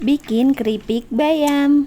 Bikin keripik bayam.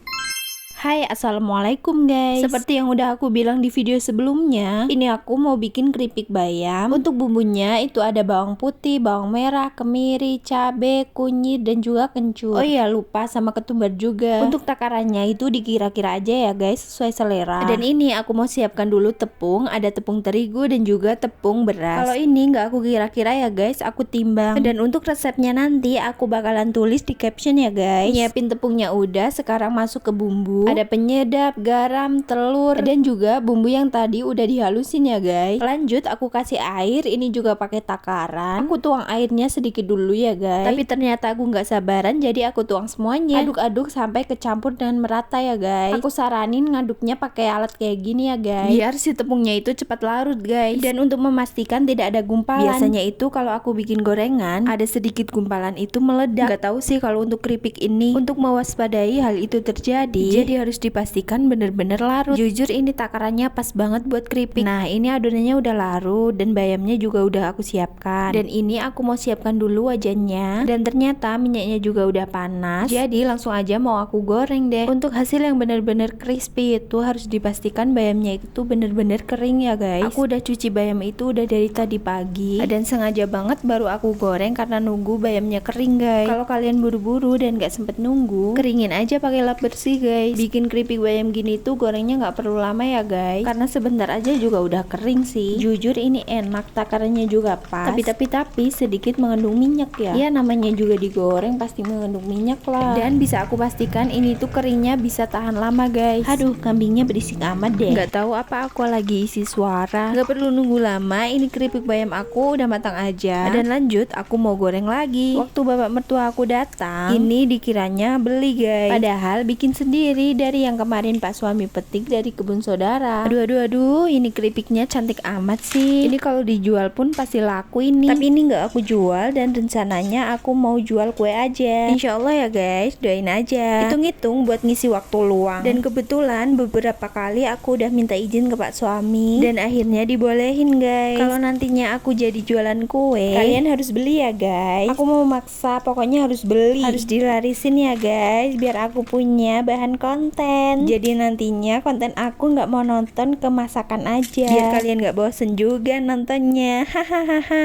Hai, assalamualaikum guys. Seperti yang udah aku bilang di video sebelumnya, ini aku mau bikin keripik bayam. Untuk bumbunya itu ada bawang putih, bawang merah, kemiri, cabai, kunyit, dan juga kencur. Oh iya, lupa sama ketumbar juga. Untuk takarannya itu dikira-kira aja ya guys, sesuai selera. Dan ini aku mau siapkan dulu tepung, ada tepung terigu dan juga tepung beras. Kalau ini nggak aku kira-kira ya guys, aku timbang. Dan untuk resepnya nanti aku bakalan tulis di caption ya guys. Nyiapin tepungnya udah, sekarang masuk ke bumbu. Ada penyedap, garam, telur, dan juga bumbu yang tadi udah dihalusin ya guys. Lanjut aku kasih air, ini juga pakai takaran. Aku tuang airnya sedikit dulu ya guys. Tapi ternyata aku nggak sabaran, jadi aku tuang semuanya. Aduk-aduk sampai kecampur dan merata ya guys. Aku saranin ngaduknya pakai alat kayak gini ya guys, biar si tepungnya itu cepat larut guys. Dan untuk memastikan tidak ada gumpalan. Biasanya itu kalau aku bikin gorengan, ada sedikit gumpalan itu meledak. Gak tahu sih kalau untuk keripik ini. Untuk mewaspadai hal itu terjadi, jadi harus dipastikan bener-bener larut. Jujur ini takarannya pas banget buat keripik. Nah ini adonannya udah larut dan bayamnya juga udah aku siapkan. Dan ini aku mau siapkan dulu wajannya. Dan ternyata minyaknya juga udah panas. Jadi langsung aja mau aku goreng deh. Untuk hasil yang bener-bener crispy itu harus dipastikan bayamnya itu bener-bener kering ya guys. Aku udah cuci bayam itu udah dari tadi pagi. Dan sengaja banget baru aku goreng karena nunggu bayamnya kering guys. Kalau kalian buru-buru dan gak sempet nunggu, keringin aja pakai lap bersih guys. Bikin keripik bayam gini tuh gorengnya nggak perlu lama ya guys, karena sebentar aja juga udah kering sih. Jujur ini enak, takarannya juga pas. Tapi sedikit mengandung minyak ya. Ya namanya juga digoreng pasti mengandung minyak lah. Dan bisa aku pastikan ini tuh keringnya bisa tahan lama guys. Aduh, kambingnya berisik amat deh. Nggak tahu apa aku lagi isi suara. Nggak perlu nunggu lama, ini keripik bayam aku udah matang aja. Dan lanjut aku mau goreng lagi. Waktu bapak mertua aku datang, ini dikiranya beli guys, padahal bikin sendiri dari yang kemarin Pak suami petik dari kebun saudara. Aduh, ini keripiknya cantik amat sih. Ini kalau dijual pun pasti laku ini. Tapi ini nggak aku jual dan rencananya aku mau jual kue aja. Insya Allah ya guys, doain aja. Hitung-hitung buat ngisi waktu luang. Dan kebetulan beberapa kali aku udah minta izin ke Pak suami dan akhirnya dibolehin guys. Kalau nantinya aku jadi jualan kue, kalian harus beli ya guys. Aku mau maksa, pokoknya harus beli. Harus dilarisin ya guys, biar aku punya bahan konten. Jadi nantinya konten aku nggak mau nonton kemasakan aja, biar kalian nggak bosen juga nontonnya. Hahaha.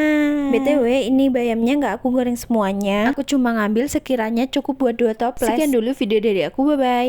BTW ini bayamnya nggak aku goreng semuanya, aku cuma ngambil sekiranya cukup buat 2 toples. Sekian dulu video dari aku, bye bye.